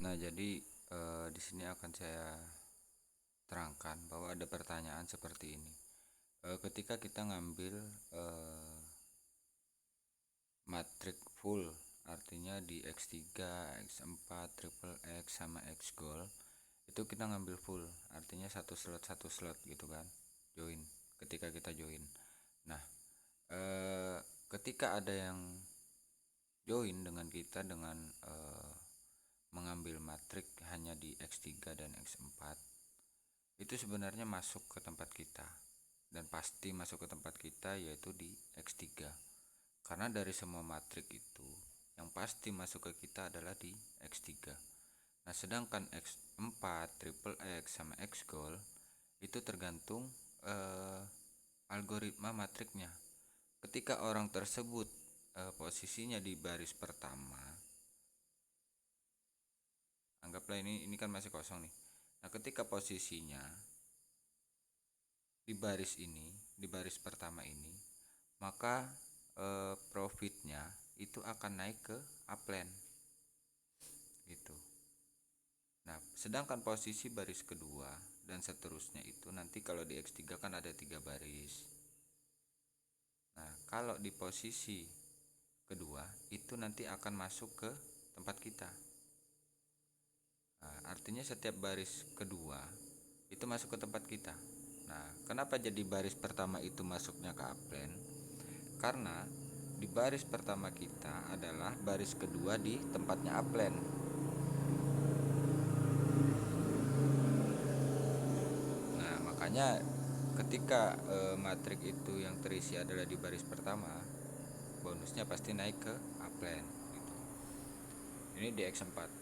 Nah, jadi di sini akan saya terangkan bahwa ada pertanyaan seperti ini. Ketika kita ngambil matrik full, artinya di X3, X4, triple X sama X gold, itu kita ngambil full, artinya satu slot gitu kan. Join, ketika kita join. Nah, eh, ketika ada yang join dengan kita dengan mengambil matrik hanya di X3 dan X4, itu sebenarnya masuk ke tempat kita, dan pasti masuk ke tempat kita yaitu di X3, karena dari semua matrik itu yang pasti masuk ke kita adalah di X3. Nah, sedangkan X4, triple X sama X gold itu tergantung algoritma matriknya. Ketika orang tersebut posisinya di baris pertama, anggaplah ini kan masih kosong nih. Nah, ketika posisinya di baris ini, di baris pertama ini, maka profitnya itu akan naik ke upline gitu. Nah, sedangkan posisi baris kedua dan seterusnya itu nanti kalau di X3 kan ada 3 baris. Nah, kalau di posisi kedua itu nanti akan masuk ke tempat kita. Nah, artinya setiap baris kedua itu masuk ke tempat kita. Nah, kenapa jadi baris pertama itu masuknya ke upline? Karena di baris pertama kita adalah baris kedua di tempatnya upline. Nah, makanya ketika matrik itu yang terisi adalah di baris pertama, bonusnya pasti naik ke upline gitu. Ini di X4.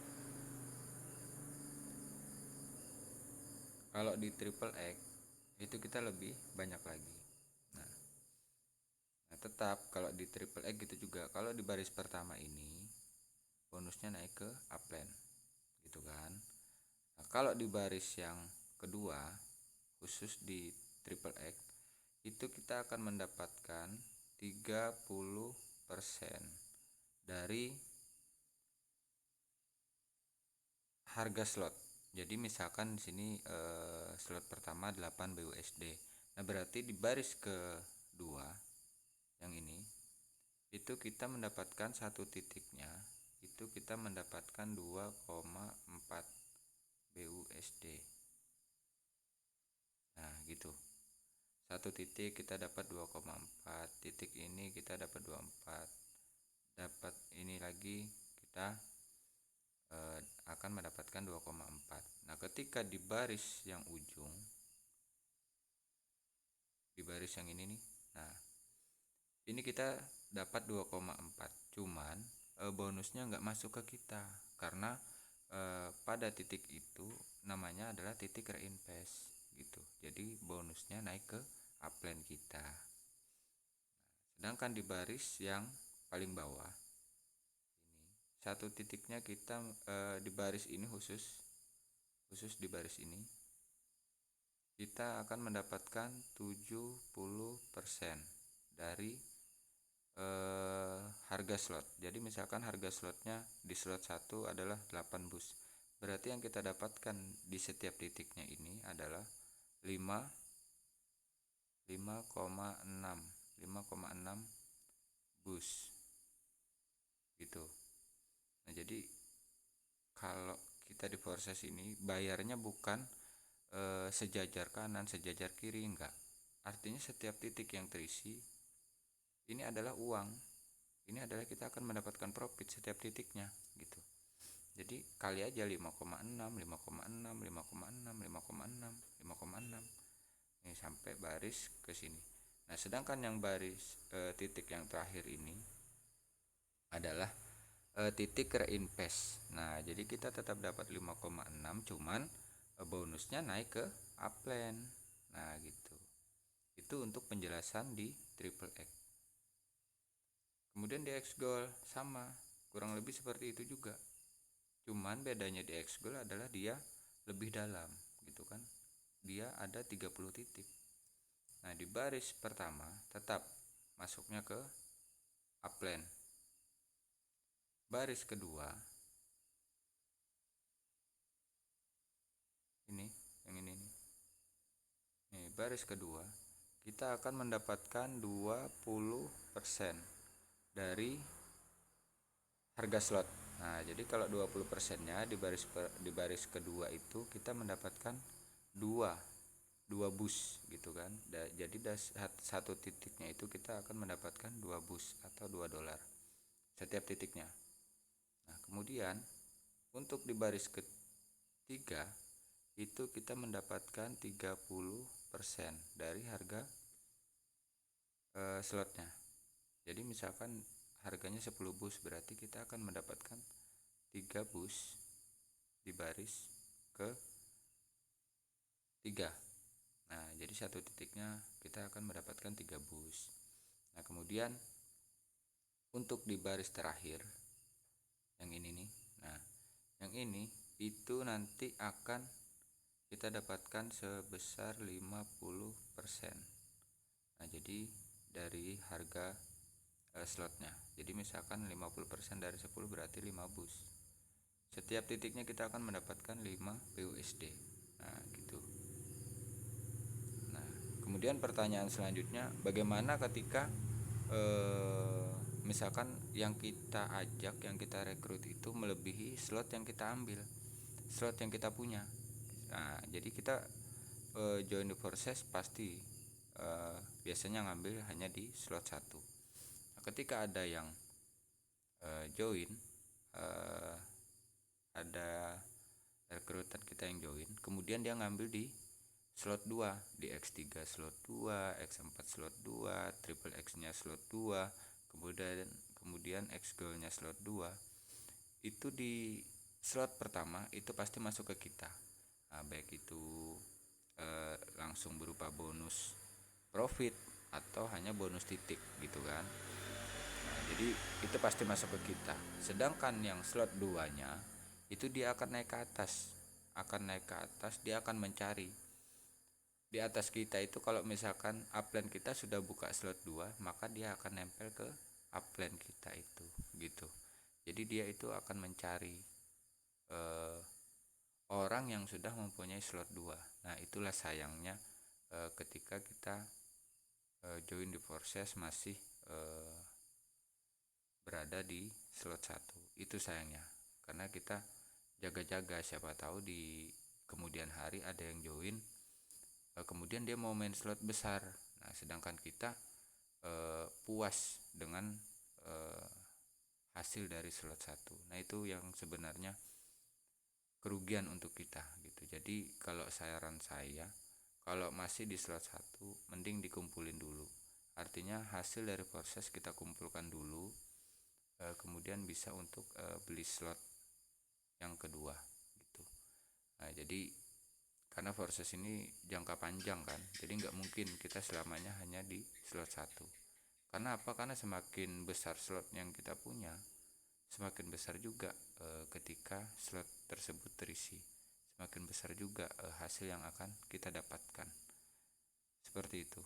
Kalau di triple X itu kita lebih banyak lagi. Nah, tetap kalau di triple X gitu juga. Kalau di baris pertama ini bonusnya naik ke upline gitu kan. Nah, kalau di baris yang kedua khusus di triple X itu kita akan mendapatkan 30% dari harga slot. Jadi misalkan di sini slot pertama 8 BUSD. Nah, berarti di baris kedua yang ini itu kita mendapatkan satu titiknya itu kita mendapatkan 2,4 BUSD. Nah, gitu. Satu titik kita dapat 2,4, titik ini kita dapat 24, dapat ini lagi kita akan mendapatkan 2,4. Nah, ketika di baris yang ujung, di baris yang ini nih, nah ini kita dapat 2,4, cuman bonusnya nggak masuk ke kita karena pada titik itu namanya adalah titik reinvest gitu. Jadi bonusnya naik ke upline kita. Sedangkan di baris yang paling bawah ini satu titiknya kita di baris ini khusus di baris ini kita akan mendapatkan 70% dari harga slot. Jadi misalkan harga slotnya di slot 1 adalah 8 bus. Berarti yang kita dapatkan di setiap titiknya ini adalah 5 5,6 5,6 bus gitu. Nah, jadi kalau kita di proses ini bayarnya bukan sejajar kanan, sejajar kiri, enggak. Artinya setiap titik yang terisi ini adalah uang. Ini adalah kita akan mendapatkan profit setiap titiknya gitu. Jadi kali aja 5,6, 5,6, 5,6, 5,6, 5,6. Ini sampai baris ke sini. Nah, sedangkan yang baris titik yang terakhir ini adalah titik reinvest. Nah, jadi kita tetap dapat 5,6, cuman bonusnya naik ke upline. Nah, gitu. Itu untuk penjelasan di triple X. Kemudian di X gold sama, kurang lebih seperti itu juga. Cuman bedanya di X gold adalah dia lebih dalam gitu kan. Dia ada 30 titik. Nah, di baris pertama tetap masuknya ke upline. Baris kedua baris kedua kita akan mendapatkan 20% dari harga slot. Nah, jadi kalau 20%-nya di baris kedua itu kita mendapatkan 2 bus gitu kan. Jadi satu titiknya itu kita akan mendapatkan 2 bus atau 2 dolar setiap titiknya. Nah, kemudian untuk di baris ketiga itu kita mendapatkan 30% dari harga slotnya. Jadi misalkan harganya 10 bus, berarti kita akan mendapatkan 3 bus di baris ke 3. Nah, jadi satu titiknya kita akan mendapatkan 3 bus. Nah, kemudian untuk di baris terakhir yang ini nih. Nah, yang ini itu nanti akan kita dapatkan sebesar 50%. Nah, jadi dari harga slotnya. Jadi misalkan 50% dari 10 berarti 5 bus. Setiap titiknya kita akan mendapatkan 5 BUSD. Nah, gitu. Nah, kemudian pertanyaan selanjutnya, bagaimana ketika misalkan yang kita ajak, yang kita rekrut itu melebihi slot yang kita ambil, slot yang kita punya. Nah, jadi kita join the process pasti biasanya ngambil hanya di slot 1. Nah, ketika ada yang join, ada rekrutan kita yang join, kemudian dia ngambil di slot 2, di X3 slot 2, X4 slot 2, triple X-nya slot 2, kemudian X goal-nya slot 2. Itu di slot pertama itu pasti masuk ke kita. Nah, baik itu langsung berupa bonus profit atau hanya bonus titik gitu kan. Nah, jadi itu pasti masuk ke kita. Sedangkan yang slot 2-nya itu dia akan naik ke atas. Dia akan mencari di atas kita itu. Kalau misalkan upline kita sudah buka slot 2, maka dia akan nempel ke upline kita itu gitu. Jadi dia itu akan mencari orang yang sudah mempunyai slot 2. Nah, itulah sayangnya ketika kita join di proses masih berada di slot 1. Itu sayangnya. Karena kita jaga-jaga, siapa tahu di kemudian hari ada yang join, kemudian dia mau main slot besar. Nah, sedangkan kita puas dengan hasil dari slot 1. Nah, itu yang sebenarnya kerugian untuk kita gitu. Jadi kalau saran saya, kalau masih di slot 1 mending dikumpulin dulu. Artinya hasil dari proses kita kumpulkan dulu, kemudian bisa untuk beli slot yang kedua gitu. Nah, jadi karena proses ini jangka panjang kan, jadi nggak mungkin kita selamanya hanya di slot 1. Karena apa? Karena semakin besar slot yang kita punya, semakin besar juga ketika slot tersebut terisi, semakin besar juga hasil yang akan kita dapatkan. Seperti itu.